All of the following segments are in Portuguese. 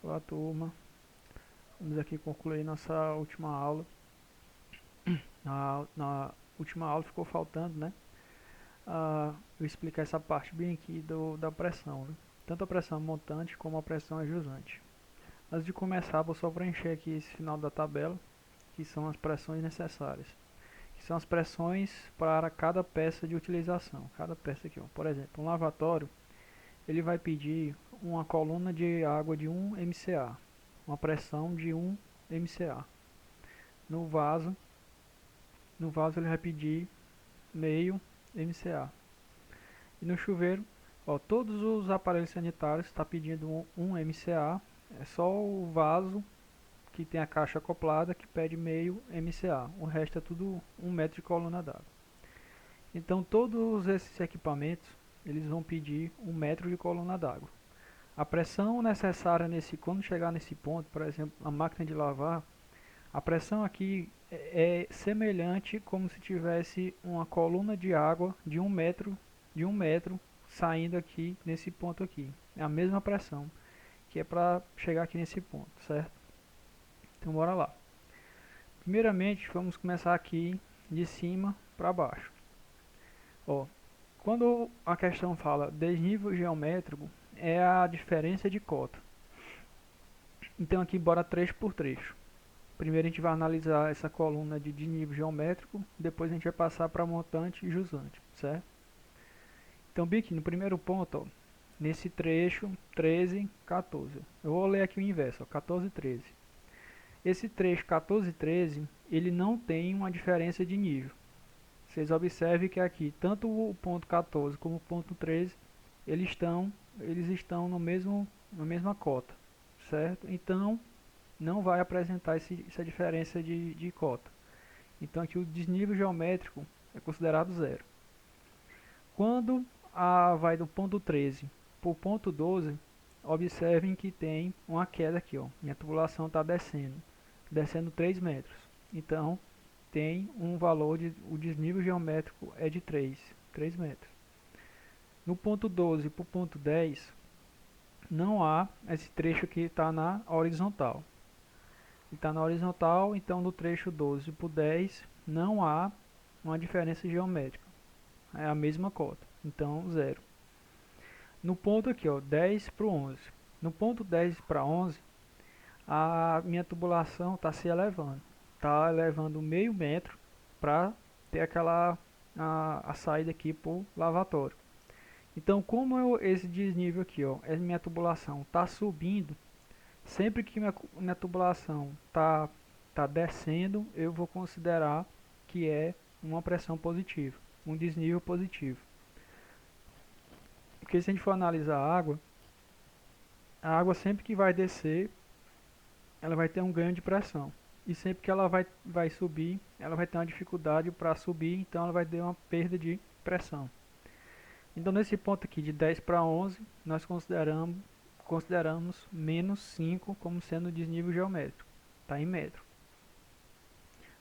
Olá, turma. Vamos aqui concluir nossa última aula. Na última aula ficou faltando, né? Eu explicar essa parte bem aqui da pressão, né? Tanto a pressão montante como a pressão ajusante. Antes de começar, vou só preencher aqui esse final da tabela, que são as pressões necessárias. Que são as pressões para cada peça de utilização. Cada peça aqui, ó. Por exemplo, um lavatório, ele vai pedir uma coluna de água de 1 MCA, uma pressão de 1 MCA. No vaso, ele vai pedir meio MCA. E no chuveiro, ó, todos os aparelhos sanitários estão pedindo 1 MCA. É só o vaso que tem a caixa acoplada que pede meio MCA. O resto é tudo 1 metro de coluna d'água. Então todos esses equipamentos eles vão pedir 1 metro de coluna d'água. A pressão necessária quando chegar nesse ponto, por exemplo, a máquina de lavar, a pressão aqui é semelhante como se tivesse uma coluna de água de 1 metro saindo aqui nesse ponto aqui. É a mesma pressão que é para chegar aqui nesse ponto, certo? Então bora lá. Primeiramente vamos começar aqui de cima para baixo. Ó, quando a questão fala desnível geométrico, é a diferença de cota. Então aqui bora trecho por trecho. Primeiro a gente vai analisar essa coluna de desnível geométrico, depois a gente vai passar para montante e jusante, certo? Então, bem aqui no primeiro ponto, ó, nesse trecho 13, 14. Eu vou ler aqui o inverso, ó, 14 e 13. Esse trecho 14 e 13, ele não tem uma diferença de nível. Vocês observem que aqui, tanto o ponto 14 como o ponto 13, eles estão na mesma cota, certo? Então, não vai apresentar essa diferença de cota. Então aqui o desnível geométrico é considerado zero. Quando vai do ponto 13 para o ponto 12, observem que tem uma queda aqui, ó. Minha tubulação está descendo 3 metros. Então tem um valor o desnível geométrico é de 3 metros. No ponto 12 para o ponto 10, não há esse trecho que está na horizontal. Está na horizontal, então no trecho 12 para o 10 não há uma diferença geométrica. É a mesma cota, então zero. No ponto aqui, ó, 10 para o 11. No ponto 10 para 11, a minha tubulação está se elevando. Está elevando meio metro para ter a saída aqui para o lavatório. Então, como esse desnível aqui, ó, minha tubulação está subindo, sempre que minha tubulação tá descendo, eu vou considerar que é uma pressão positiva, um desnível positivo. Porque se a gente for analisar a água sempre que vai descer, ela vai ter um ganho de pressão. E sempre que ela vai subir, ela vai ter uma dificuldade para subir, então ela vai ter uma perda de pressão. Então nesse ponto aqui de 10 para 11, nós consideramos menos 5 como sendo desnível geométrico. Está em metro.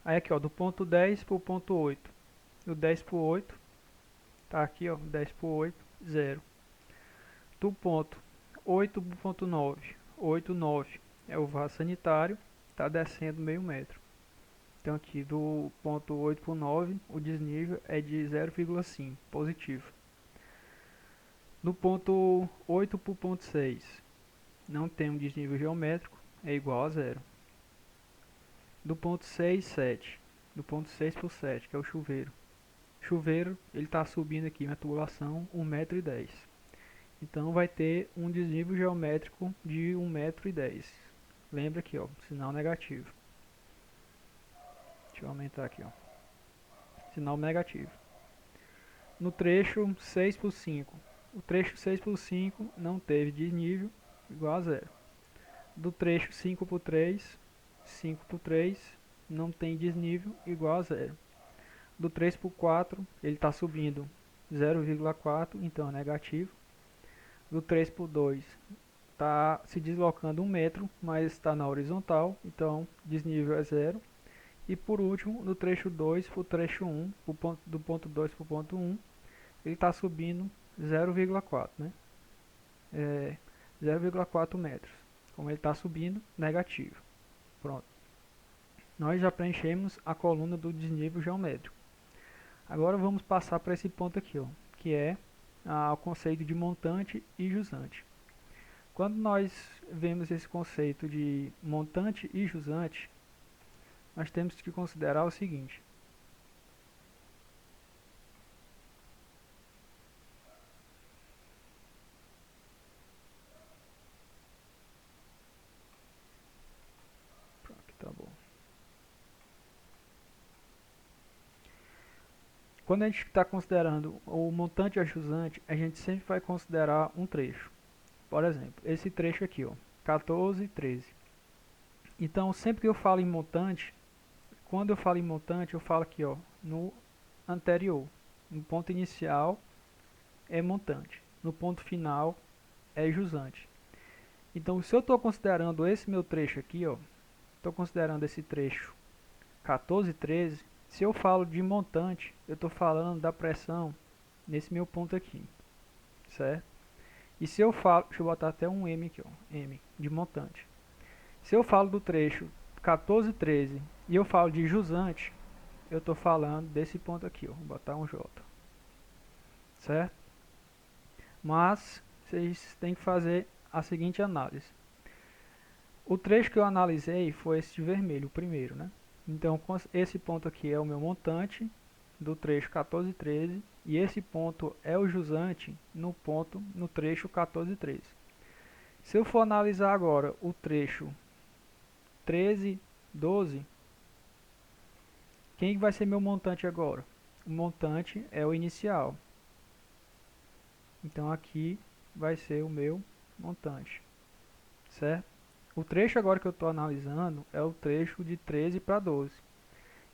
Aí aqui, ó, do ponto 10 para o ponto 8. Do 10 para o 8, tá aqui, ó, 10 para o 8, 0. Do ponto 8 para o ponto 9, 8, 9 é o vaso sanitário, está descendo meio metro. Então aqui do ponto 8 para o 9, o desnível é de 0,5, positivo. Do ponto 8 para o ponto 6, não tem um desnível geométrico, é igual a zero. Do ponto 6, 7. Do ponto 6 para o 7, que é o chuveiro. Chuveiro, ele está subindo aqui na tubulação 1,10 m. Então vai ter um desnível geométrico de 1,10 m. Lembra aqui, ó, sinal negativo. Deixa eu aumentar aqui, ó. Sinal negativo. No trecho 6 por 5. O trecho 6 por 5 não teve desnível, igual a zero. Do trecho 5 por 3, 5 por 3 não tem desnível, igual a zero. Do 3 por 4, ele está subindo 0,4, então é negativo. Do 3 por 2, está se deslocando 1 metro, mas está na horizontal, então desnível é zero. E por último, do trecho 2 para o trecho 1, do ponto 2 para o ponto 1, ele está subindo 0,4, né? 0,4 metros. Como ele está subindo, negativo. Pronto. Nós já preenchemos a coluna do desnível geométrico. Agora vamos passar para esse ponto aqui, ó, que é o conceito de montante e jusante. Quando nós vemos esse conceito de montante e jusante, nós temos que considerar o seguinte. Aqui tá bom. Quando a gente está considerando o montante e a jusante, a gente sempre vai considerar um trecho. Por exemplo, esse trecho aqui, ó, 14, 13. Então, sempre que eu falo em montante, quando eu falo em montante, eu falo aqui, ó, no anterior. No ponto inicial é montante, no ponto final é jusante. Então, se eu estou considerando esse meu trecho aqui, ó, estou considerando esse trecho 14, 13, se eu falo de montante, eu estou falando da pressão nesse meu ponto aqui, certo? E se eu falo, deixa eu botar até um M aqui, ó, M, de montante. Se eu falo do trecho 14, 13 e eu falo de jusante, eu estou falando desse ponto aqui, ó, vou botar um J, certo? Mas vocês têm que fazer a seguinte análise. O trecho que eu analisei foi esse de vermelho, o primeiro, né? Então, esse ponto aqui é o meu montante do trecho 14, 13 e esse ponto é o jusante no trecho 14, 13. Se eu for analisar agora o trecho 13, 12, quem vai ser meu montante agora? O montante é o inicial. Então aqui vai ser o meu montante, certo? O trecho agora que eu estou analisando é o trecho de 13 para 12.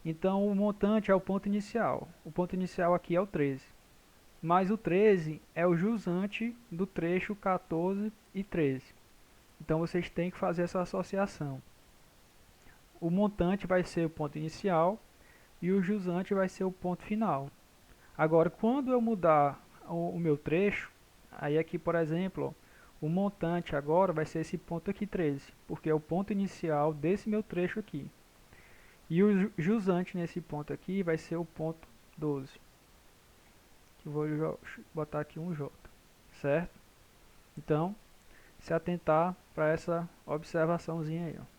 Então o montante é o ponto inicial. O ponto inicial aqui é o 13. Mas o 13 é o jusante do trecho 14 e 13. Então vocês têm que fazer essa associação. O montante vai ser o ponto inicial e o jusante vai ser o ponto final. Agora, quando eu mudar o meu trecho, aí aqui, por exemplo, ó, o montante agora vai ser esse ponto aqui 13, porque é o ponto inicial desse meu trecho aqui. E o jusante nesse ponto aqui vai ser o ponto 12. Que eu vou botar aqui um J, certo? Então, se atentar para essa observaçãozinha aí, ó.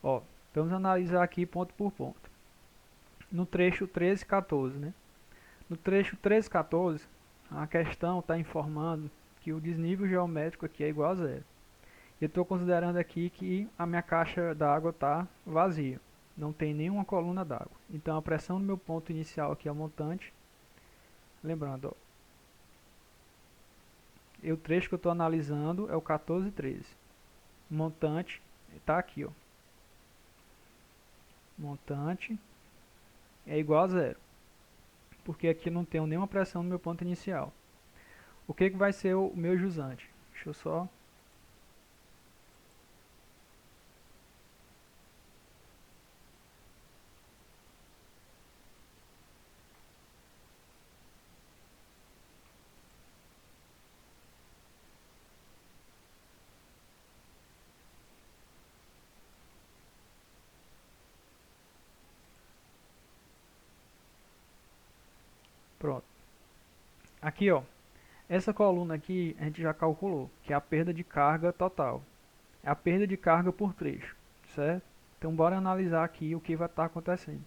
Ó, vamos analisar aqui ponto por ponto. No trecho 13, 14, né? No trecho 13, 14, a questão está informando que o desnível geométrico aqui é igual a zero. Eu estou considerando aqui que a minha caixa d'água está vazia. Não tem nenhuma coluna d'água. Então a pressão no meu ponto inicial aqui é o montante. Lembrando, ó, o trecho que eu estou analisando é o 14, 13. O montante está aqui, ó. Montante é igual a zero, porque aqui não tenho nenhuma pressão no meu ponto inicial. O que vai ser o meu jusante? Deixa eu só... Pronto. Aqui, ó. Essa coluna aqui a gente já calculou, que é a perda de carga total. É a perda de carga por trecho, certo? Então bora analisar aqui o que vai estar acontecendo.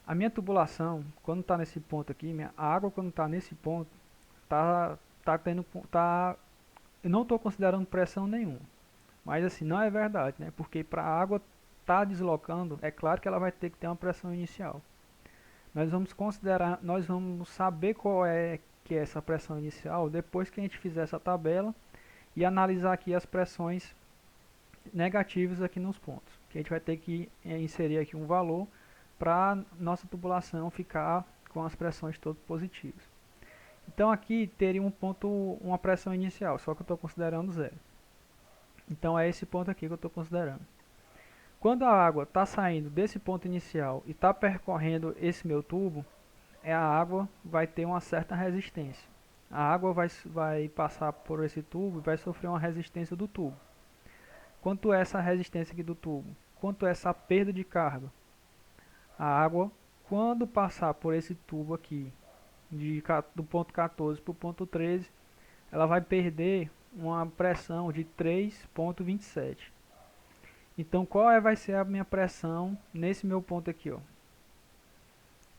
A minha tubulação, quando está nesse ponto aqui, a água quando está nesse ponto, eu não estou considerando pressão nenhuma. Mas assim, não é verdade, né? Porque para a água estar deslocando, é claro que ela vai ter que ter uma pressão inicial. Nós vamos saber qual é que é essa pressão inicial depois que a gente fizer essa tabela e analisar aqui as pressões negativas aqui nos pontos. Que a gente vai ter que inserir aqui um valor para nossa tubulação ficar com as pressões todas positivas. Então aqui teria uma pressão inicial, só que eu estou considerando zero. Então é esse ponto aqui que eu estou considerando. Quando a água está saindo desse ponto inicial e está percorrendo esse meu tubo, a água vai ter uma certa resistência. A água vai passar por esse tubo e vai sofrer uma resistência do tubo. Quanto é essa resistência aqui do tubo? Quanto é essa perda de carga? A água, quando passar por esse tubo aqui, do ponto 14 para o ponto 13, ela vai perder uma pressão de 3,27. Então, vai ser a minha pressão nesse meu ponto aqui, ó?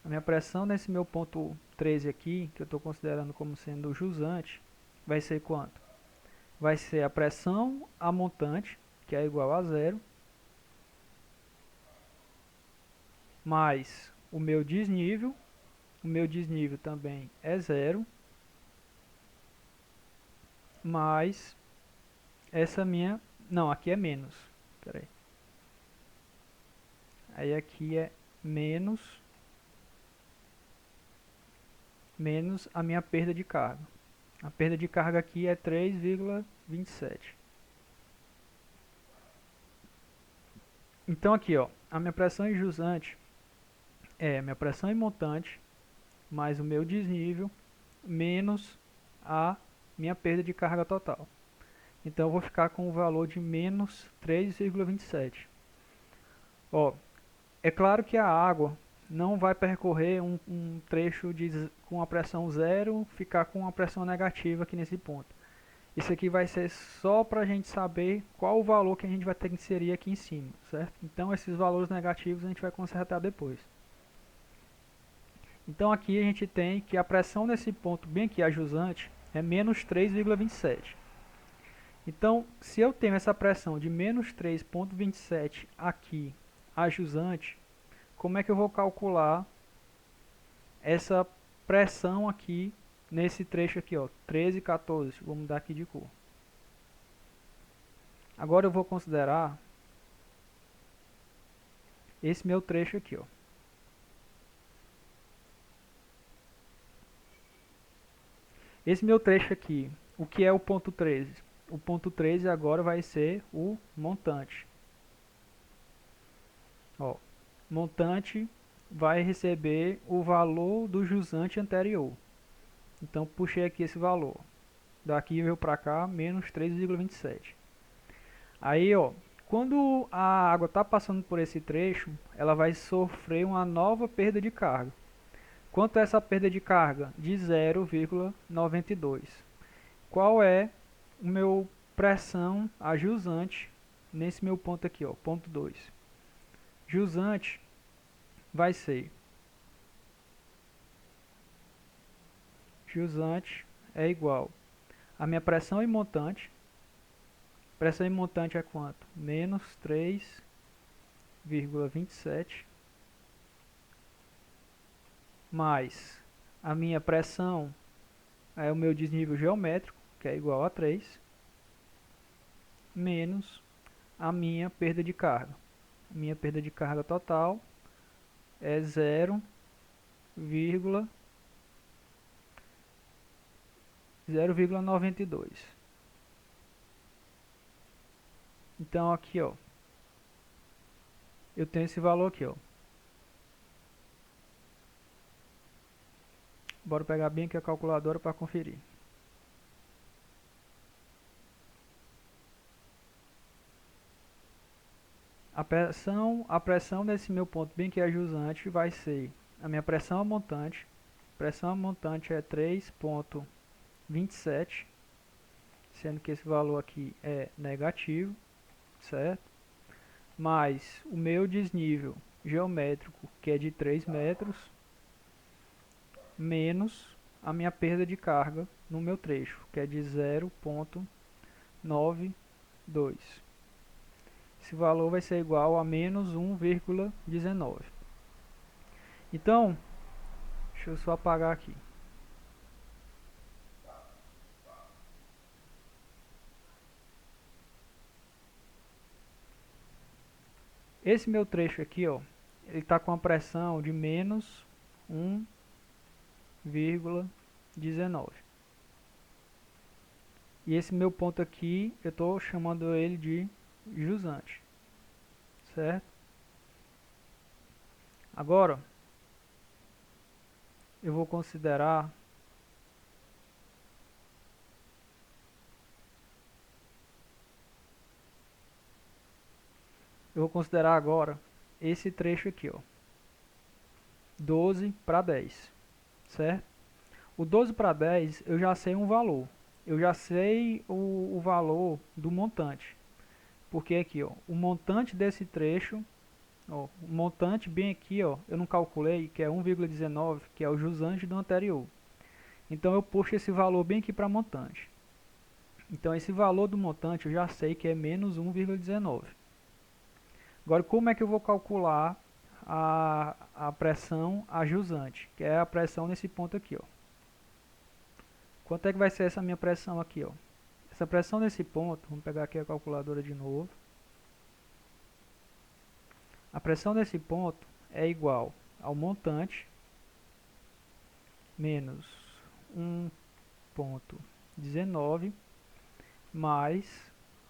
A minha pressão nesse meu ponto 13 aqui, que eu estou considerando como sendo jusante, vai ser quanto? Vai ser a pressão a montante, que é igual a zero, mais o meu desnível também é zero, mais essa minha... Não, aqui é menos. Pera aí. Aí aqui é menos a minha perda de carga. A perda de carga aqui é 3,27. Então aqui, ó, a minha pressão em jusante é a minha pressão em montante mais o meu desnível menos a minha perda de carga total. Então eu vou ficar com o valor de menos 3,27. Ó, é claro que a água não vai percorrer um trecho com a pressão zero, ficar com uma pressão negativa aqui nesse ponto. Isso aqui vai ser só para a gente saber qual o valor que a gente vai ter que inserir aqui em cima, certo? Então esses valores negativos a gente vai consertar depois. Então aqui a gente tem que a pressão nesse ponto bem aqui, a jusante, é menos 3,27. Então, se eu tenho essa pressão de menos 3,27 aqui, a jusante, como é que eu vou calcular essa pressão aqui nesse trecho aqui, ó, 13 e 14, vou mudar aqui de cor. Agora eu vou considerar esse meu trecho aqui, ó. Esse meu trecho aqui, o que é o ponto 13? O ponto 13 agora vai ser o montante. Ó, montante vai receber o valor do jusante anterior. Então puxei aqui esse valor. Daqui veio para cá, menos 3,27. Aí, ó, quando a água está passando por esse trecho, ela vai sofrer uma nova perda de carga. Quanto é essa perda de carga? De 0,92. Qual é o meu pressão a jusante nesse meu ponto aqui, ó, ponto 2? Jusante vai ser... Jusante é igual a minha pressão em montante. Pressão em montante é quanto? Menos 3,27 mais a minha pressão é o meu desnível geométrico, que é igual a 3, menos a minha perda de carga. A minha perda de carga total é 0,92. Então aqui, ó, eu tenho esse valor aqui, ó. Bora pegar bem aqui a calculadora para conferir. A pressão nesse meu ponto bem que é jusante vai ser a minha pressão a montante. Pressão a montante é 3,27, sendo que esse valor aqui é negativo, certo? Mais o meu desnível geométrico, que é de 3 metros, menos a minha perda de carga no meu trecho, que é de 0,92. Esse valor vai ser igual a menos 1,19. Então, deixa eu só apagar aqui. Esse meu trecho aqui, ó, ele está com a pressão de menos 1,19. E esse meu ponto aqui, eu estou chamando ele de jusante, certo? Agora, eu vou considerar agora esse trecho aqui, ó, 12 para 10, certo? O 12 para 10 eu já sei um valor, eu já sei o valor do montante, porque aqui, ó, o montante desse trecho, ó, o montante bem aqui, ó, eu não calculei, que é 1,19, que é o jusante do anterior. Então eu puxo esse valor bem aqui para montante. Então esse valor do montante eu já sei que é menos 1,19. Agora como é que eu vou calcular a pressão a jusante, que é a pressão nesse ponto aqui, ó. Quanto é que vai ser essa minha pressão aqui, ó? Essa pressão nesse ponto, vamos pegar aqui a calculadora de novo. A pressão nesse ponto é igual ao montante menos 1,19 mais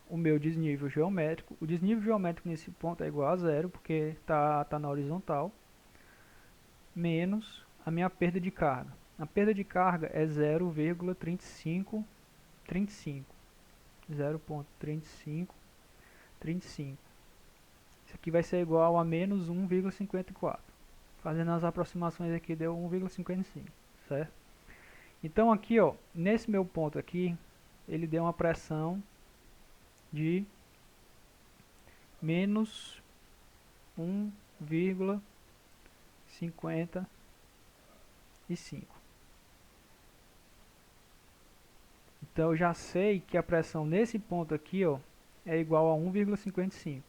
o meu desnível geométrico. O desnível geométrico nesse ponto é igual a zero, porque tá na horizontal, menos a minha perda de carga. A perda de carga é 0,3535. 0,3535. Isso aqui vai ser igual a menos 1,54. Fazendo as aproximações aqui deu 1,55, certo? Então aqui, ó, nesse meu ponto aqui, ele deu uma pressão de menos 1,55. Então eu já sei que a pressão nesse ponto aqui, ó, é igual a 1,55.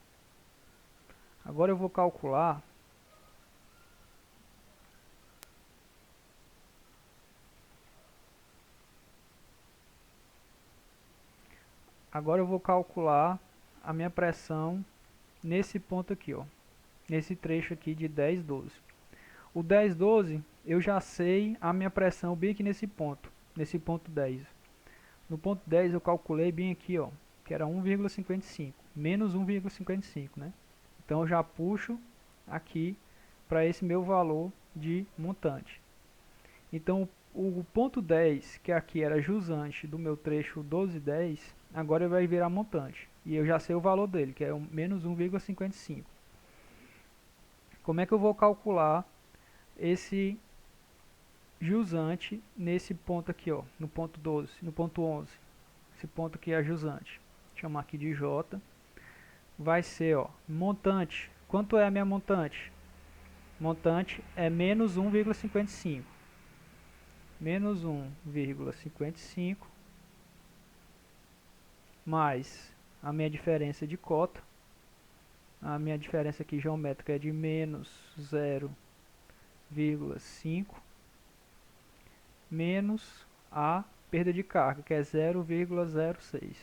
Agora eu vou calcular a minha pressão nesse ponto aqui, ó, nesse trecho aqui de 10,12. O 10,12 eu já sei a minha pressão bem aqui nesse ponto 10. No ponto 10 eu calculei bem aqui, ó, que era 1,55, menos 1,55, né? Então eu já puxo aqui para esse meu valor de montante. Então o ponto 10, que aqui era jusante do meu trecho 12,10, agora vai virar montante. E eu já sei o valor dele, que é menos 1,55. Como é que eu vou calcular esse jusante nesse ponto aqui, ó, no ponto 12, no ponto 11? Esse ponto aqui é jusante. Vou chamar aqui de J. Vai ser, ó, montante. Quanto é a minha montante? Montante é menos 1,55. Menos 1,55 mais a minha diferença de cota. A minha diferença aqui geométrica é de menos 0,5 menos a perda de carga, que é 0,06.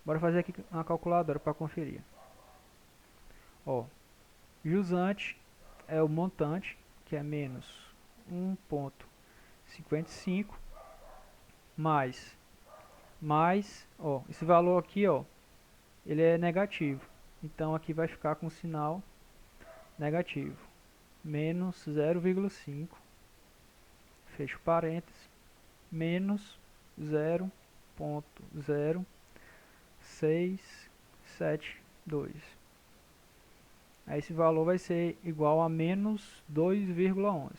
Bora fazer aqui uma calculadora para conferir. Ó, jusante é o montante, que é menos 1,55 mais, ó, esse valor aqui, ó, ele é negativo. Então aqui vai ficar com sinal negativo. Menos 0,5, fecho parênteses, menos 0,0672. Aí esse valor vai ser igual a menos 2,11.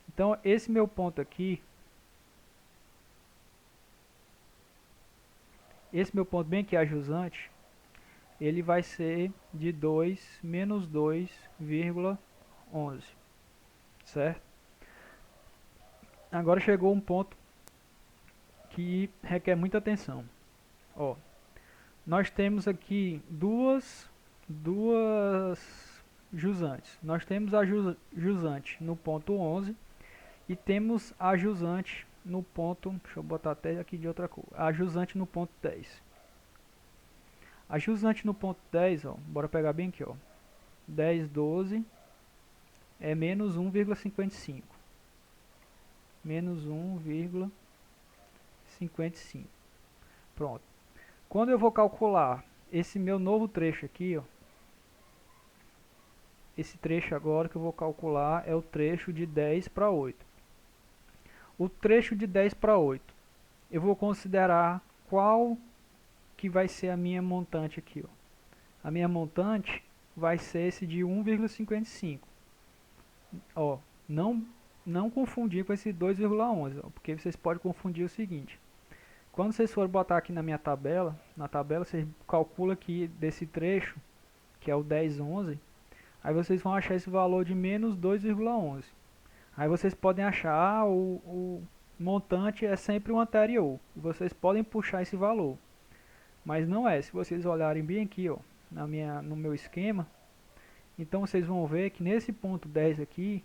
Então esse meu ponto aqui, esse meu ponto bem aqui, a jusante, ele vai ser de 2 menos 2,11, certo? Agora chegou um ponto que requer muita atenção. Ó, nós temos aqui duas jusantes. Nós temos a jusante no ponto 11 e temos a jusante no ponto, deixa eu botar até aqui de outra cor, a jusante no ponto 10. A jusante no ponto 10, ó, bora pegar bem aqui, ó, 10,12 é menos 1,55. Menos 1,55. Pronto. Quando eu vou calcular esse meu novo trecho aqui, ó, esse trecho agora que eu vou calcular é o trecho de 10 para 8. O trecho de 10 para 8, eu vou considerar qual que vai ser a minha montante aqui, ó. A minha montante vai ser esse de 1,55. Ó, não confundir com esse 2,11, porque vocês podem confundir o seguinte. Quando vocês forem botar aqui na minha tabela, na tabela vocês calculam aqui desse trecho, que é o 10,11, aí vocês vão achar esse valor de menos 2,11. Aí vocês podem achar, o montante é sempre o anterior. Vocês podem puxar esse valor, mas não é. Se vocês olharem bem aqui, ó, no meu esquema, então vocês vão ver que nesse ponto 10 aqui,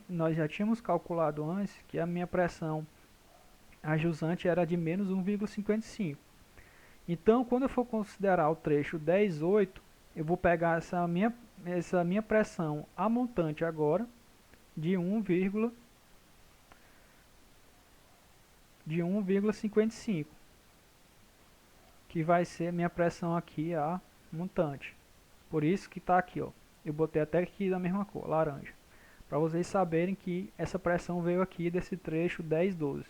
nós já tínhamos calculado antes que a minha pressão a jusante era de menos 1,55. Então, quando eu for considerar o trecho 10,8, eu vou pegar essa minha pressão a montante agora de 1,55, que vai ser minha pressão aqui a montante. Por isso que está aqui, ó. Eu botei até aqui da mesma cor, laranja, para vocês saberem que essa pressão veio aqui desse trecho 10,12,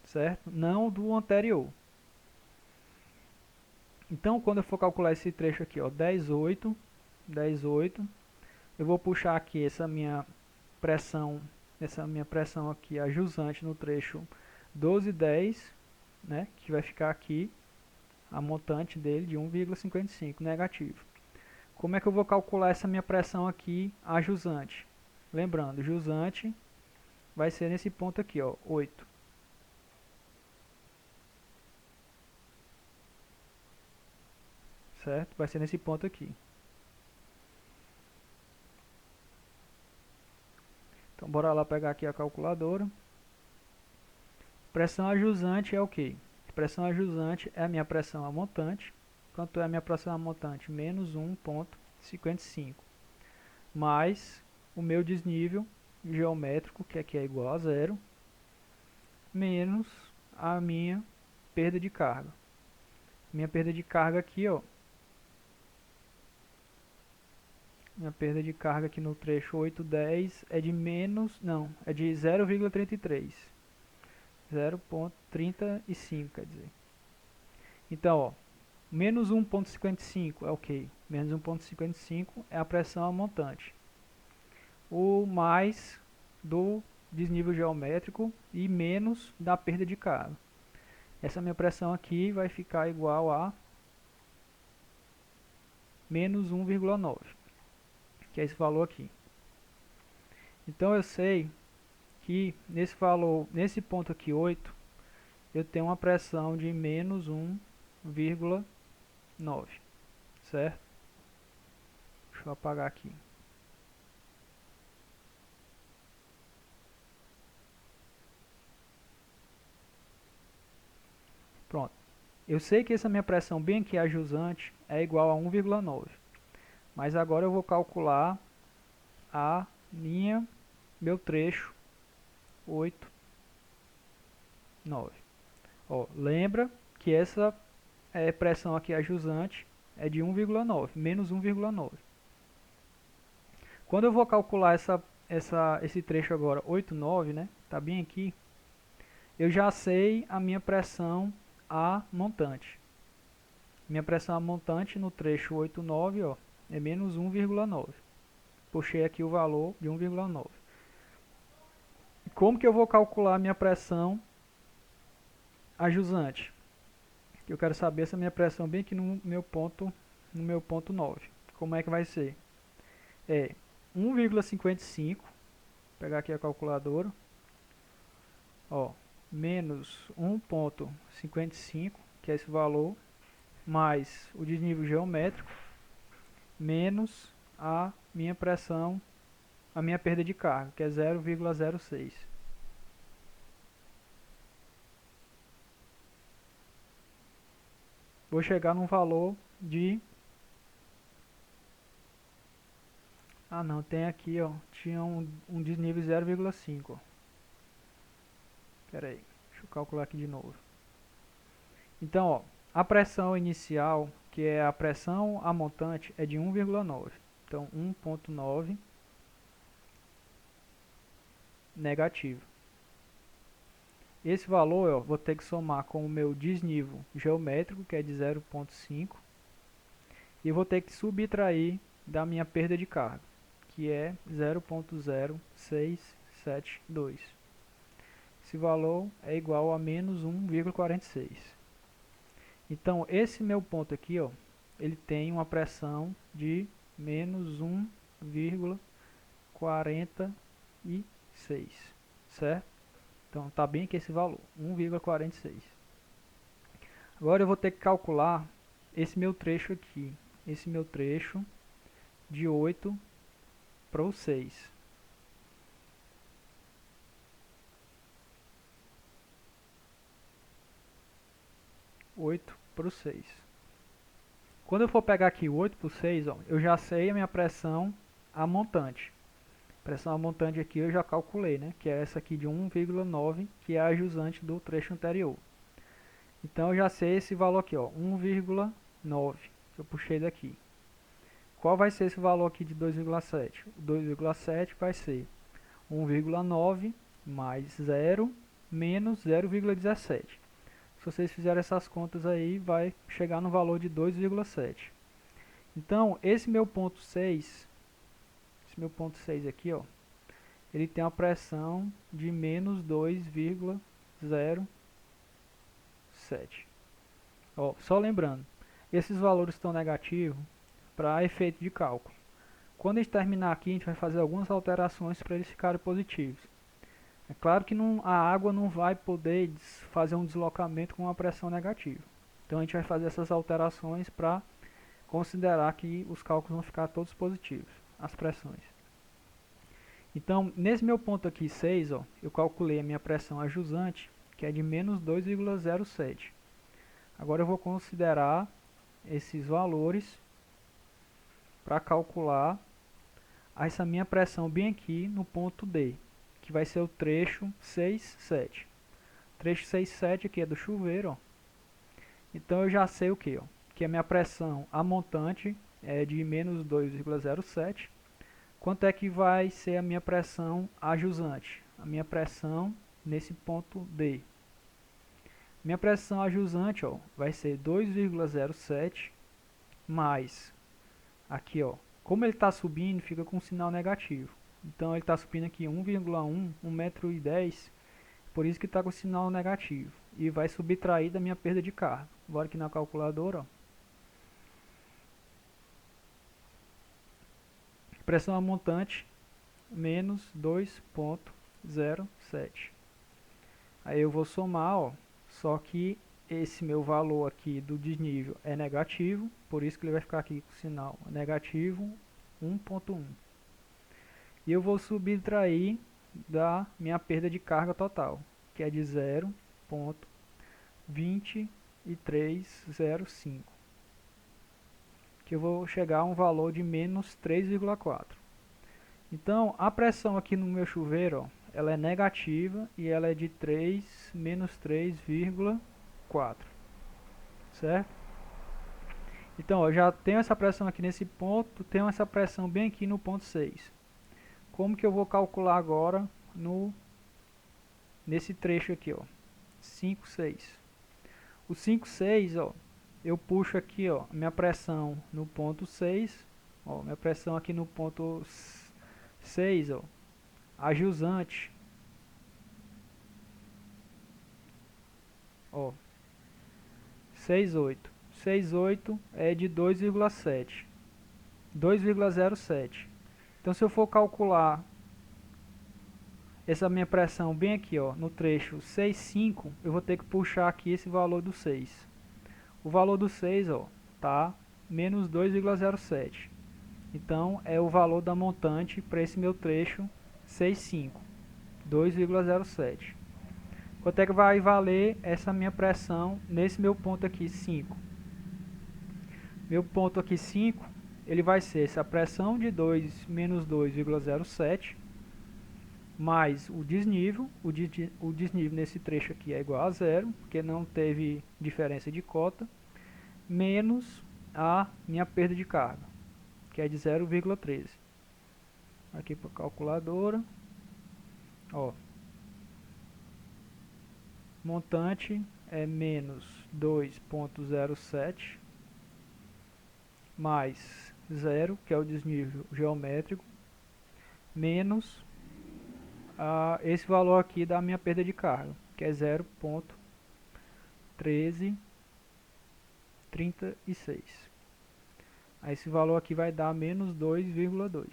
certo? Não do anterior. Então, quando eu for calcular esse trecho aqui, ó, 10,8, eu vou puxar aqui essa minha pressão aqui, a jusante no trecho 12,10, né, que vai ficar aqui a montante dele de 1,55 negativo. Como é que eu vou calcular essa minha pressão aqui, a jusante? Lembrando, jusante vai ser nesse ponto aqui, ó, 8. Certo? Vai ser nesse ponto aqui. Então, bora lá pegar aqui a calculadora. Pressão ajusante é o quê? Pressão ajusante é a minha pressão a montante. Quanto é a minha pressão a montante? Menos 1,55. Mais o meu desnível geométrico, que aqui é igual a zero, menos a minha perda de carga. Minha perda de carga aqui, ó. Minha perda de carga aqui no trecho 8,10 é de é de 0,33. 0,35, quer dizer. Então, ó, menos 1,55 é o que? Menos 1,55 é a pressão a montante. O mais do desnível geométrico e menos da perda de carga. Essa minha pressão aqui vai ficar igual a menos 1,9, que é esse valor aqui. Então eu sei que nesse valor, nesse ponto aqui 8, eu tenho uma pressão de menos 1,9, certo? Deixa eu apagar aqui. Pronto. Eu sei que essa minha pressão bem aqui, a jusante, é igual a 1,9. Mas agora eu vou calcular meu trecho 8,9. Ó, lembra que essa pressão aqui, a jusante, é de 1,9, menos 1,9. Quando eu vou calcular esse trecho agora, 8,9, né? Tá bem aqui. Eu já sei a minha pressão a montante. Minha pressão a montante no trecho 8,9, ó, é menos 1,9. Puxei aqui o valor de 1,9. Como que eu vou calcular a minha pressão a jusante? Eu quero saber essa minha pressão bem aqui no meu ponto 9. Como é que vai ser? É 1,55. Vou pegar aqui a calculadora. Ó, menos 1,55, que é esse valor, mais o desnível geométrico, menos a minha pressão, a minha perda de carga, que é 0,06. Vou chegar num valor de... Ah não, tem aqui, ó, tinha um desnível 0,5. Pera aí, deixa eu calcular aqui de novo. Então, ó, a pressão inicial, que é a pressão a montante, é de 1,9. Então 1,9 negativo. Esse valor eu vou ter que somar com o meu desnível geométrico, que é de 0,5, e vou ter que subtrair da minha perda de carga, que é 0,0672. Esse valor é igual a menos 1,46. Então, esse meu ponto aqui, ó, ele tem uma pressão de menos 1,46, certo? Então, tá bem aqui esse valor, 1,46. Agora eu vou ter que calcular esse meu trecho aqui, esse meu trecho de 8 para o 6. Quando eu for pegar aqui o 8 por 6, ó, eu já sei a minha pressão a montante. Pressão a montante aqui eu já calculei, né? Que é essa aqui de 1,9, que é a jusante do trecho anterior. Então eu já sei esse valor aqui, ó, 1,9, que eu puxei daqui. Qual vai ser esse valor aqui de 2,7? O 2,7 vai ser 1,9 mais 0 menos 0,17. Se vocês fizerem essas contas aí, vai chegar no valor de 2,7. Então, esse meu ponto 6 aqui, ó, ele tem uma pressão de menos 2,07. Ó, só lembrando, esses valores estão negativos para efeito de cálculo. Quando a gente terminar aqui, a gente vai fazer algumas alterações para eles ficarem positivos. É claro que a água não vai poder fazer um deslocamento com uma pressão negativa. Então a gente vai fazer essas alterações para considerar que os cálculos vão ficar todos positivos, as pressões. Então, nesse meu ponto aqui 6, ó, eu calculei a minha pressão a jusante, que é de menos 2,07. Agora eu vou considerar esses valores para calcular essa minha pressão bem aqui no ponto D, que vai ser o trecho 6,7. Trecho 6,7 aqui é do chuveiro, ó. Então eu já sei o que, ó, que a minha pressão a montante é de menos 2,07. Quanto é que vai ser a minha pressão a jusante? A minha pressão nesse ponto D. Minha pressão a jusante, ó, vai ser 2,07 mais, aqui, ó, como ele está subindo, fica com um sinal negativo. Então ele está subindo aqui 1,1, 1,10 m, por isso que está com sinal negativo. E vai subtrair da minha perda de carga. Bora aqui na calculadora, ó. Pressão a montante, menos 2,07. Aí eu vou somar, ó, só que esse meu valor aqui do desnível é negativo, por isso que ele vai ficar aqui com o sinal negativo 1,1. E eu vou subtrair da minha perda de carga total, que é de 0,2305, que eu vou chegar a um valor de menos 3,4. Então, a pressão aqui no meu chuveiro, ó, ela é negativa e ela é de menos 3,4, certo? Então, ó, eu já tenho essa pressão aqui nesse ponto, tenho essa pressão bem aqui no ponto 6. Como que eu vou calcular agora nesse trecho aqui, ó, 5, 6. O 5, 6, ó, eu puxo aqui, ó, minha pressão no ponto 6, ó, minha pressão aqui no ponto 6, ó, a jusante, ó, 6,8. 6,8 é de 2,7. 2,07. Então, se eu for calcular essa minha pressão bem aqui, ó, no trecho 6,5, eu vou ter que puxar aqui esse valor do 6. O valor do 6, ó, tá menos 2,07. Então, é o valor da montante para esse meu trecho 6,5. 2,07. Quanto é que vai valer essa minha pressão nesse meu ponto aqui 5? Meu ponto aqui 5, ele vai ser essa pressão de 2 menos 2,07 mais o desnível. O desnível nesse trecho aqui é igual a zero, porque não teve diferença de cota, menos a minha perda de carga, que é de 0,13. Aqui para a calculadora, ó, montante é menos 2,07 mais 0, que é o desnível geométrico, menos esse valor aqui da minha perda de carga, que é 0,1336. Aí esse valor aqui vai dar menos 2,2.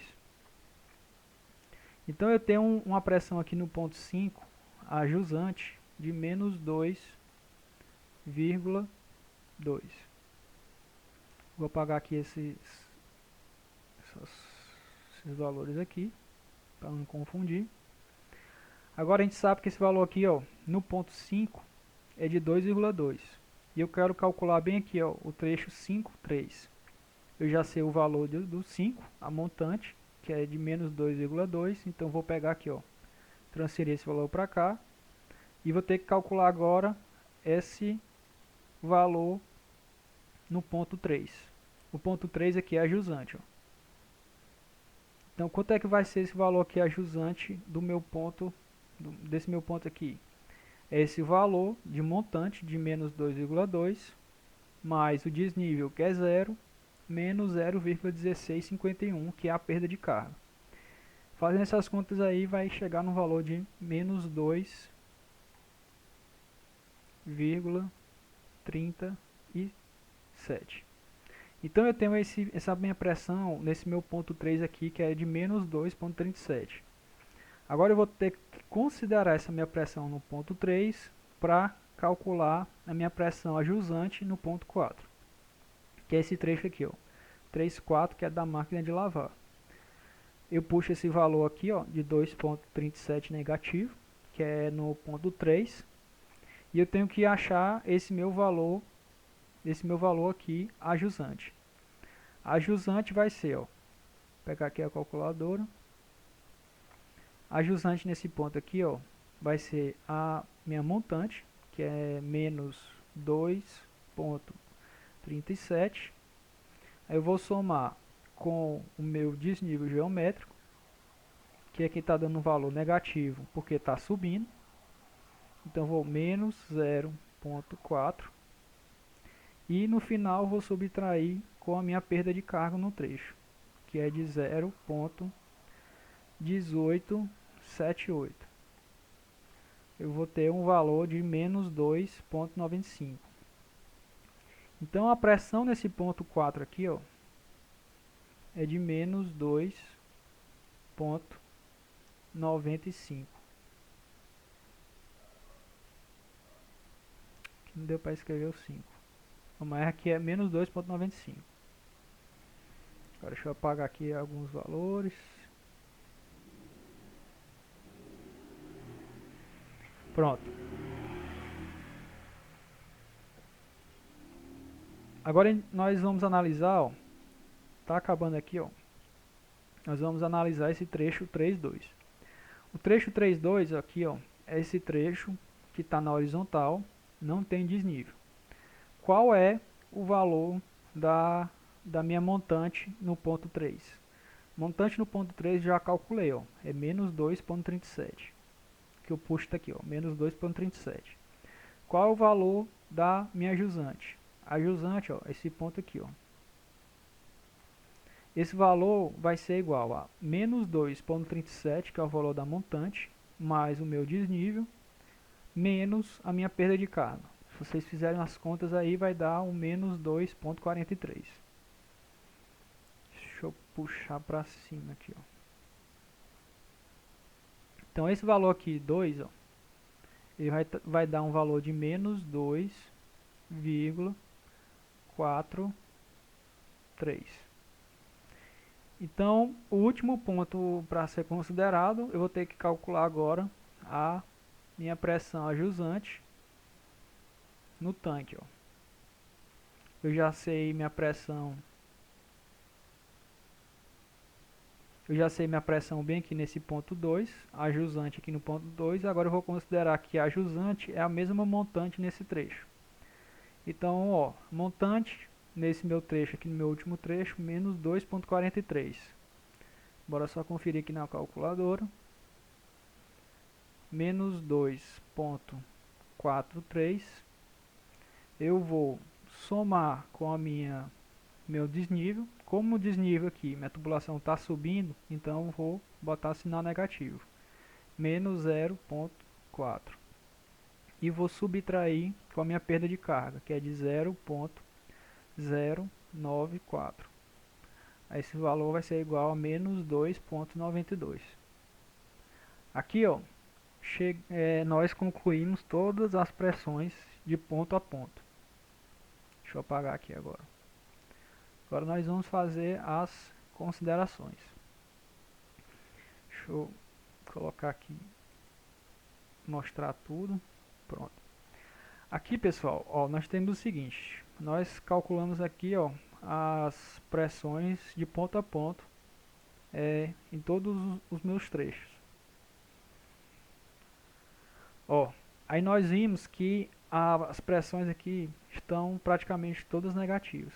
Então eu tenho uma pressão aqui no ponto 5, a jusante, de menos 2,2. Vou apagar aqui esses valores aqui, para não confundir. Agora a gente sabe que esse valor aqui, ó, no ponto 5 é de 2,2. E eu quero calcular bem aqui, ó, o trecho 5, 3. Eu já sei o valor do 5, a montante, que é de menos 2,2. Então vou pegar aqui, ó, transferir esse valor para cá. E vou ter que calcular agora esse valor no ponto 3. O ponto 3 aqui é a jusante, ó. Então quanto é que vai ser esse valor aqui, a jusante do meu ponto, desse meu ponto aqui? É esse valor de montante de menos 2,2 mais o desnível, que é 0, menos 0,1651, que é a perda de carga. Fazendo essas contas aí, vai chegar no valor de menos 2,37. Então eu tenho essa minha pressão nesse meu ponto 3 aqui, que é de menos 2,37. Agora eu vou ter que considerar essa minha pressão no ponto 3 para calcular a minha pressão ajusante no ponto 4, que é esse trecho aqui, ó, 3,4, que é da máquina de lavar. Eu puxo esse valor aqui, ó, de 2,37 negativo, que é no ponto 3, e eu tenho que achar esse meu valor aqui, a jusante. A jusante vai ser, ó, vou pegar aqui a calculadora. A jusante nesse ponto aqui, ó, vai ser a minha montante, que é menos 2,37. Aí eu vou somar com o meu desnível geométrico, que aqui está dando um valor negativo, porque está subindo. Então vou menos 0,4. E no final vou subtrair com a minha perda de carga no trecho, que é de 0,1878. Eu vou ter um valor de menos 2,95. Então a pressão nesse ponto 4 aqui, ó, é de menos 2,95. Aqui não deu para escrever o 5. Mas aqui é menos 2,95. Agora deixa eu apagar aqui alguns valores. Pronto. Agora nós vamos analisar, ó, tá acabando aqui, ó. Nós vamos analisar esse trecho 3,2. O trecho 3,2 aqui, ó, é esse trecho que está na horizontal, não tem desnível. Qual é o valor da minha montante no ponto 3? Montante no ponto 3 já calculei, ó, é menos 2,37. Que eu puxo tá aqui, ó, menos 2,37. Qual é o valor da minha jusante? A jusante, ó, esse ponto aqui, ó. Esse valor vai ser igual a menos 2,37, que é o valor da montante, mais o meu desnível, menos a minha perda de carga. Se vocês fizerem as contas aí, vai dar um menos 2,43. Deixa eu puxar para cima aqui, ó. Então esse valor aqui, 2, ó, ele vai dar um valor de menos 2,43. Então, o último ponto para ser considerado, eu vou ter que calcular agora a minha pressão ajusante no tanque, ó. Eu já sei minha pressão. Eu já sei minha pressão bem aqui nesse ponto 2, a jusante aqui no ponto 2. Agora eu vou considerar que a jusante é a mesma montante nesse trecho. Então, ó, montante nesse meu trecho aqui, no meu último trecho, menos 2,43. Bora só conferir aqui na calculadora. Menos 2,43. Eu vou somar com a meu desnível. Como o desnível aqui, minha tubulação está subindo, então eu vou botar sinal negativo. Menos 0,4. E vou subtrair com a minha perda de carga, que é de 0,094. Esse valor vai ser igual a menos 2,92. Aqui, ó, nós concluímos todas as pressões de ponto a ponto. Deixa eu apagar aqui agora. Agora nós vamos fazer as considerações. Deixa eu colocar aqui, mostrar tudo. Pronto. Aqui, pessoal, ó, nós temos o seguinte. Nós calculamos aqui, ó, as pressões de ponto a ponto em todos os meus trechos. Ó, aí nós vimos que as pressões aqui estão praticamente todas negativas.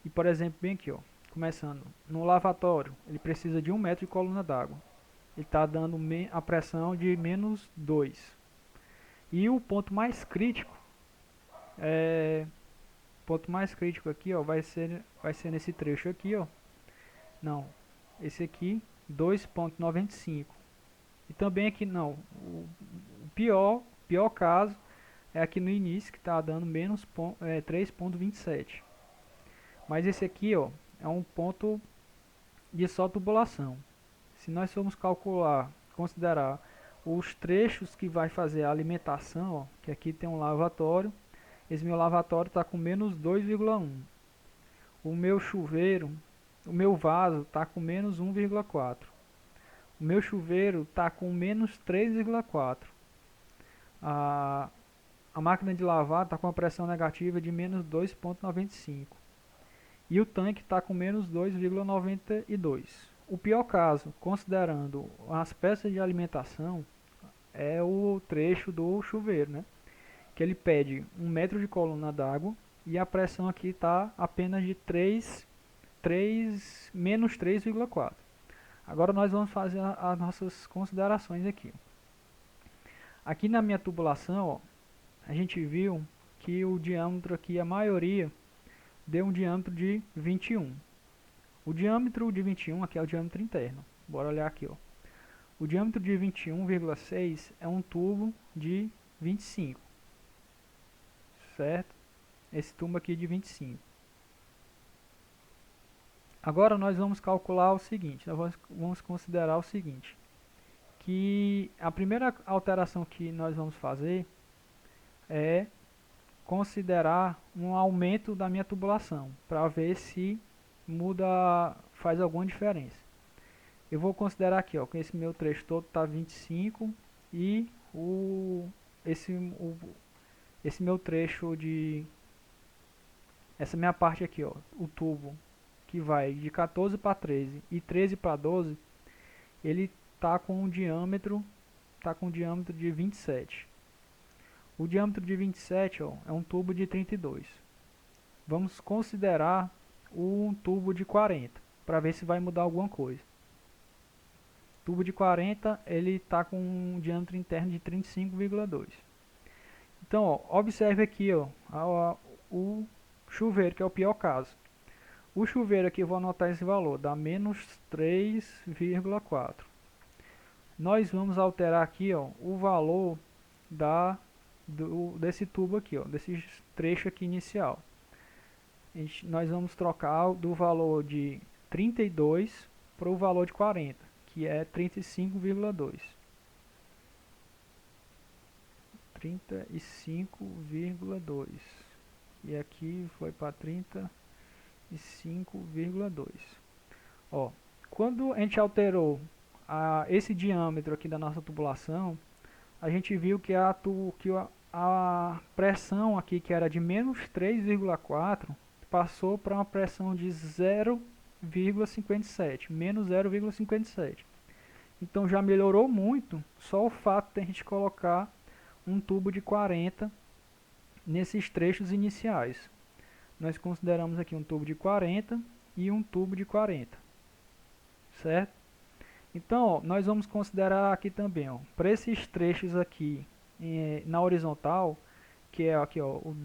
E por exemplo, bem aqui, ó, começando no lavatório, ele precisa de 1 metro de coluna d'água. Ele está dando a pressão de menos 2. E o ponto mais crítico aqui, ó, vai ser nesse trecho aqui, ó. Não, esse aqui 2,95. E também aqui não, o pior caso é aqui no início, que está dando menos 3,27. Mas esse aqui, ó, é um ponto de só tubulação. Se nós formos considerar os trechos que vai fazer a alimentação, ó, que aqui tem um lavatório, esse meu lavatório está com menos 2,1. O meu chuveiro, o meu vaso está com menos 1,4. O meu chuveiro está com menos 3,4. A máquina de lavar está com a pressão negativa de menos 2,95. E o tanque está com menos 2,92. O pior caso, considerando as peças de alimentação, é o trecho do chuveiro, né? Que ele pede 1 metro de coluna d'água e a pressão aqui está apenas de menos 3,4. Agora nós vamos fazer as nossas considerações aqui. Aqui na minha tubulação, ó, a gente viu que o diâmetro aqui, a maioria, deu um diâmetro de 21. O diâmetro de 21 aqui é o diâmetro interno. Bora olhar aqui, ó. O diâmetro de 21,6 é um tubo de 25. Certo? Esse tubo aqui de 25. Agora nós vamos calcular o seguinte, nós vamos considerar o seguinte, que a primeira alteração que nós vamos fazer é considerar um aumento da minha tubulação, para ver se faz alguma diferença. Eu vou considerar aqui, ó, que esse meu trecho todo está 25 e esse meu trecho essa minha parte aqui, ó, o tubo que vai de 14 para 13 e 13 para 12, ele está com um diâmetro de 27. O diâmetro de 27, ó, é um tubo de 32. Vamos considerar um tubo de 40 para ver se vai mudar alguma coisa. Tubo de 40, ele está com um diâmetro interno de 35,2. Então, ó, observe aqui, ó, o chuveiro, que é o pior caso. O chuveiro aqui, eu vou anotar esse valor, dá menos 3,4. Nós vamos alterar aqui, ó, o valor desse tubo aqui, ó, desse trecho aqui inicial. Nós vamos trocar do valor de 32 para o valor de 40, que é 35,2. 35,2. E aqui foi para 35,2. Ó, quando a gente alterou esse diâmetro aqui da nossa tubulação, a gente viu que a pressão aqui, que era de menos 3,4, passou para uma pressão de 0,57, menos 0,57. Então já melhorou muito só o fato de a gente colocar um tubo de 40 nesses trechos iniciais. nós consideramos aqui um tubo de 40 e um tubo de 40, certo? Então, ó, nós vamos considerar aqui também, ó, para esses trechos aqui na horizontal, que é aqui, ó, o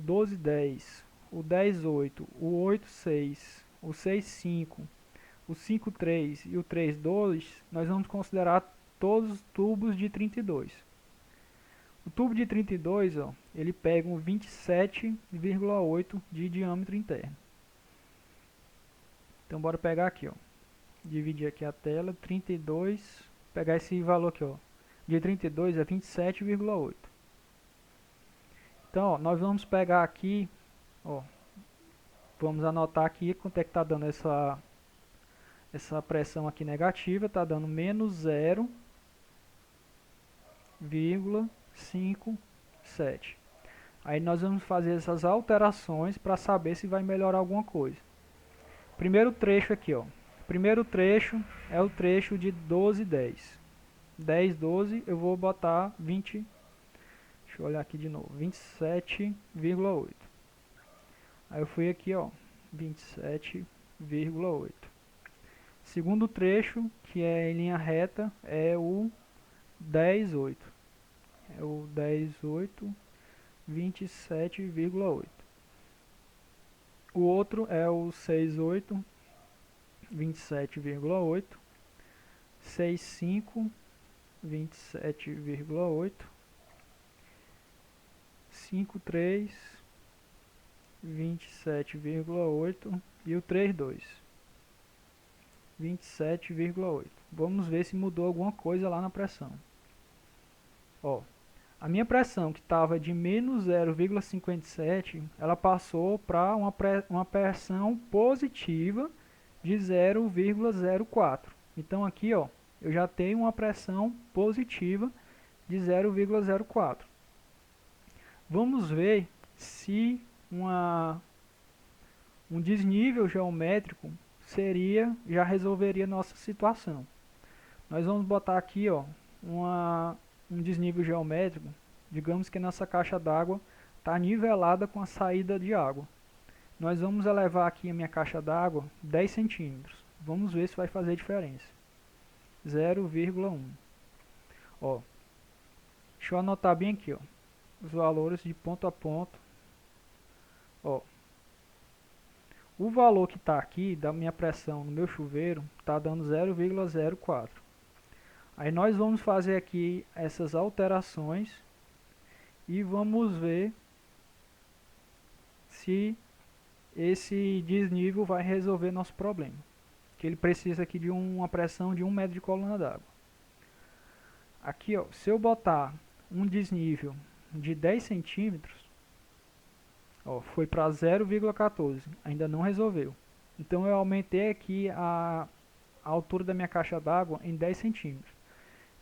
12, 10, o 10, 8, o 8, 6, o 6, 5, o 5, 3 e o 3, 2, nós vamos considerar todos os tubos de 32. O tubo de 32, ó, ele pega um 27,8 de diâmetro interno. Então bora pegar aqui, ó. Dividir aqui a tela, 32, pegar esse valor aqui, ó. De 32 é 27,8. Então, ó, nós vamos pegar aqui, ó. Vamos anotar aqui quanto é que está dando essa pressão aqui negativa, está dando menos 0,57. Aí nós vamos fazer essas alterações para saber se vai melhorar alguma coisa. Primeiro trecho aqui, ó. Primeiro trecho é o trecho de 12, 10. 10, 12, eu vou botar 20. Deixa eu olhar aqui de novo. 27,8. Aí eu fui aqui, ó. 27,8. Segundo trecho, que é em linha reta, é o 10, 8. É o 10, 8, 27,8. O outro é o 6, 8, 27,8. 6, 5, 27,8. 5, 3, 27,8. E o 3, 2, 27,8. Vamos ver se mudou alguma coisa lá na pressão. Ó, a minha pressão que estava de menos 0,57, ela passou para uma pressão positiva de 0,04. Então aqui, ó, eu já tenho uma pressão positiva de 0,04. Vamos ver se um desnível geométrico já resolveria nossa situação. Nós vamos botar aqui, ó, um desnível geométrico. Digamos que nossa caixa d'água está nivelada com a saída de água. Nós vamos elevar aqui a minha caixa d'água 10 centímetros. Vamos ver se vai fazer diferença. 0,1. Ó, deixa eu anotar bem aqui, ó, os valores de ponto a ponto. Ó, o valor que está aqui da minha pressão no meu chuveiro está dando 0,04. Aí nós vamos fazer aqui essas alterações e vamos ver se esse desnível vai resolver nosso problema. Que ele precisa aqui de uma pressão de 1 metro de coluna d'água. Aqui, ó, se eu botar um desnível de 10 centímetros, ó, foi para 0,14, ainda não resolveu. Então eu aumentei aqui a altura da minha caixa d'água em 10 centímetros.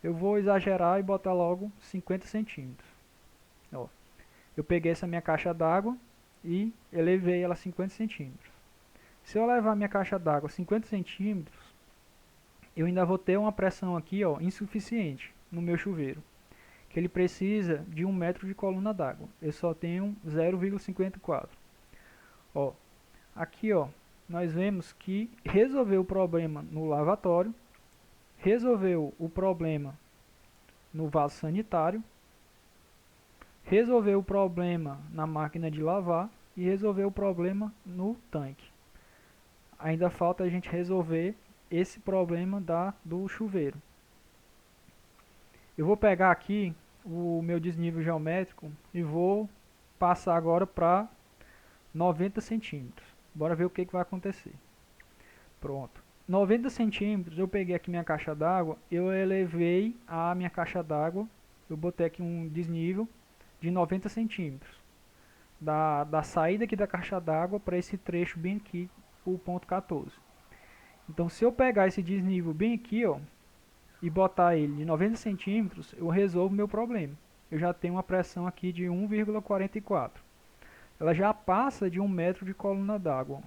Eu vou exagerar e botar logo 50 centímetros. Ó, eu peguei essa minha caixa d'água e elevei ela 50 centímetros. Se eu levar minha caixa d'água 50 centímetros, eu ainda vou ter uma pressão aqui, ó, insuficiente no meu chuveiro, que ele precisa de 1 metro de coluna d'água. Eu só tenho 0,54. Ó, aqui, ó, nós vemos que resolveu o problema no lavatório, resolveu o problema no vaso sanitário, resolveu o problema na máquina de lavar e resolveu o problema no tanque. Ainda falta a gente resolver esse problema do chuveiro. Eu vou pegar aqui o meu desnível geométrico e vou passar agora para 90 centímetros. Bora ver o que vai acontecer. Pronto. 90 centímetros, eu peguei aqui minha caixa d'água, eu elevei a minha caixa d'água, eu botei aqui um desnível de 90 centímetros. Da saída aqui da caixa d'água para esse trecho bem aqui, o ponto 14. Então se eu pegar esse desnível bem aqui, ó, e botar ele de 90 centímetros, eu resolvo meu problema. Eu já tenho uma pressão aqui de 1,44. Ela já passa de 1 metro de coluna d'água.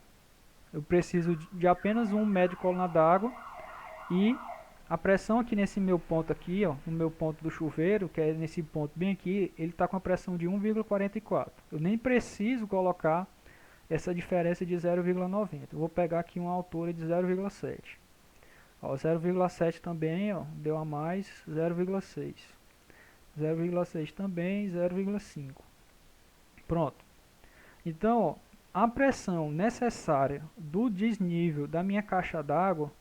Eu preciso de apenas 1 metro de coluna d'água e a pressão aqui nesse meu ponto aqui, ó, no meu ponto do chuveiro, que é nesse ponto bem aqui, ele está com a pressão de 1,44. Eu nem preciso colocar essa diferença de 0,90. Eu vou pegar aqui uma altura de 0,7. Ó, 0,7 também, ó, deu a mais 0,6. 0,6 também, 0,5. Pronto. Então, ó, a pressão necessária do desnível da minha caixa d'água,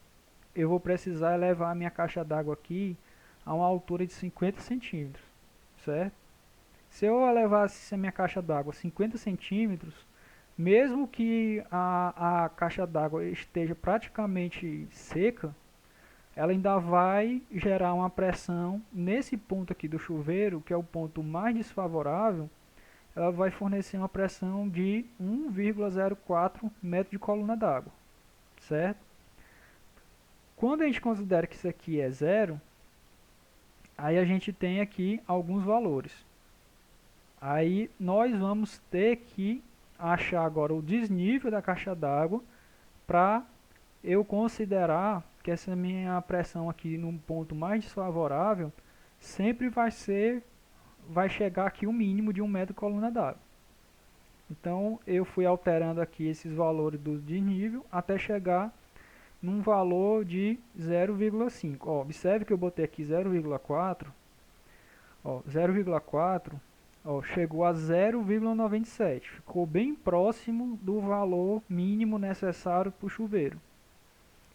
eu vou precisar elevar a minha caixa d'água aqui a uma altura de 50 centímetros, certo? Se eu elevasse a minha caixa d'água 50 centímetros, mesmo que a caixa d'água esteja praticamente seca, ela ainda vai gerar uma pressão nesse ponto aqui do chuveiro, que é o ponto mais desfavorável. Ela vai fornecer uma pressão de 1,04 metro de coluna d'água, certo? Quando a gente considera que isso aqui é zero, aí a gente tem aqui alguns valores. Aí nós vamos ter que achar agora o desnível da caixa d'água para eu considerar que essa minha pressão aqui no ponto mais desfavorável sempre vai chegar aqui o mínimo de 1 metro coluna d'água. Então eu fui alterando aqui esses valores do desnível até chegar num valor de 0,5. Observe que eu botei aqui 0,4. 0,4 chegou a 0,97. Ficou bem próximo do valor mínimo necessário para o chuveiro.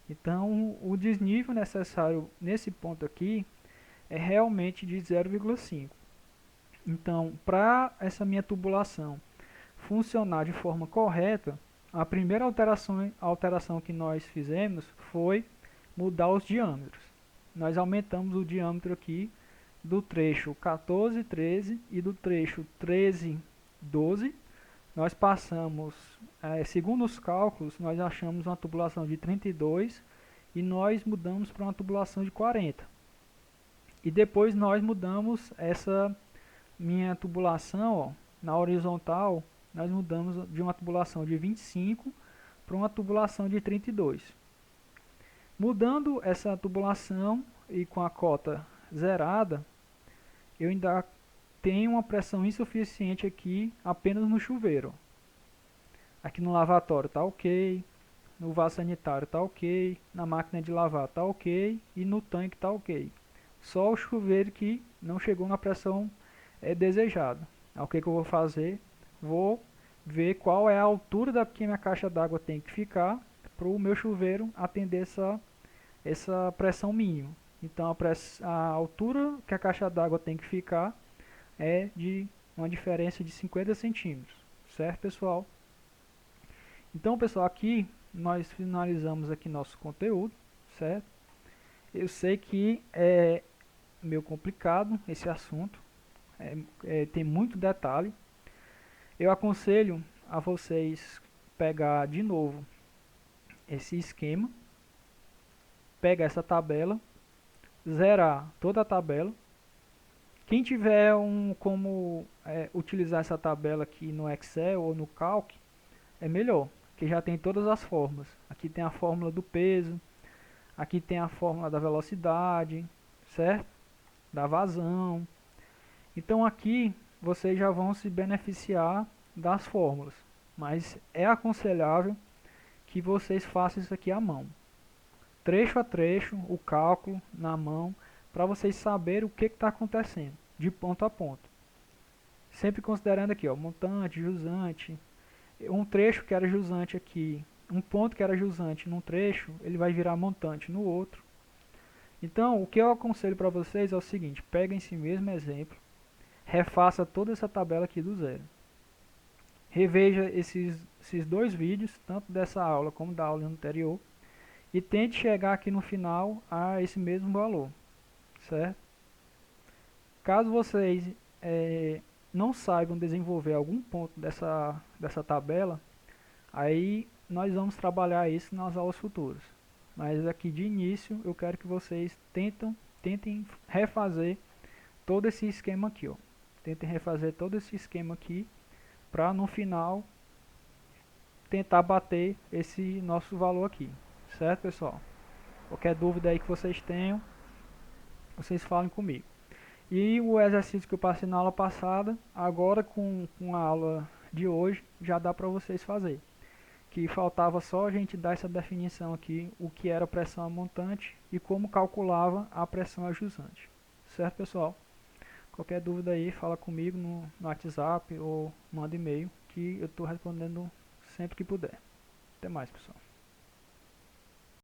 Então o desnível necessário nesse ponto aqui é realmente de 0,5. Então, para essa minha tubulação funcionar de forma correta, a primeira alteração que nós fizemos foi mudar os diâmetros. Nós aumentamos o diâmetro aqui do trecho 14,13 e do trecho 13,12. Nós passamos, segundo os cálculos, nós achamos uma tubulação de 32 e nós mudamos para uma tubulação de 40. E depois nós mudamos essa minha tubulação, ó, na horizontal, nós mudamos de uma tubulação de 25 para uma tubulação de 32. Mudando essa tubulação e com a cota zerada, eu ainda tenho uma pressão insuficiente aqui apenas no chuveiro. Aqui no lavatório está ok, no vaso sanitário está ok, na máquina de lavar está ok e no tanque está ok. Só o chuveiro que não chegou na pressão desejada. O que eu vou fazer? Vou ver qual é a altura da que minha caixa d'água tem que ficar para o meu chuveiro atender essa pressão mínima. Então a altura que a caixa d'água tem que ficar é de uma diferença de 50 centímetros, certo, pessoal? Então, pessoal, aqui nós finalizamos aqui nosso conteúdo, certo? Eu sei que é meio complicado esse assunto, tem muito detalhe. Eu aconselho a vocês pegar de novo esse esquema, pegar essa tabela, zerar toda a tabela. Quem tiver como utilizar essa tabela aqui no Excel ou no Calc, é melhor, que já tem todas as fórmulas. Aqui tem a fórmula do peso, aqui tem a fórmula da velocidade, certo? Da vazão. Então aqui vocês já vão se beneficiar das fórmulas, mas é aconselhável que vocês façam isso aqui à mão, trecho a trecho, o cálculo na mão, para vocês saberem o que está acontecendo, de ponto a ponto. Sempre considerando aqui, ó, montante, jusante, um trecho que era jusante aqui, um ponto que era jusante num trecho, ele vai virar montante no outro. Então, o que eu aconselho para vocês é o seguinte, peguem esse mesmo exemplo, refaça toda essa tabela aqui do zero. Reveja esses dois vídeos, tanto dessa aula como da aula anterior, e tente chegar aqui no final a esse mesmo valor, certo? Caso vocês não saibam desenvolver algum ponto dessa tabela, aí nós vamos trabalhar isso nas aulas futuras. Mas aqui de início eu quero que vocês tentem refazer todo esse esquema aqui, ó. Tentem refazer todo esse esquema aqui para no final tentar bater esse nosso valor aqui, certo, pessoal? Qualquer dúvida aí que vocês tenham, vocês falem comigo. E o exercício que eu passei na aula passada, agora com a aula de hoje já dá para vocês fazer. Que faltava só a gente dar essa definição aqui, o que era pressão montante e como calculava a pressão ajusante. Certo, pessoal? Qualquer dúvida aí, fala comigo no WhatsApp ou manda e-mail que eu estou respondendo sempre que puder. Até mais, pessoal.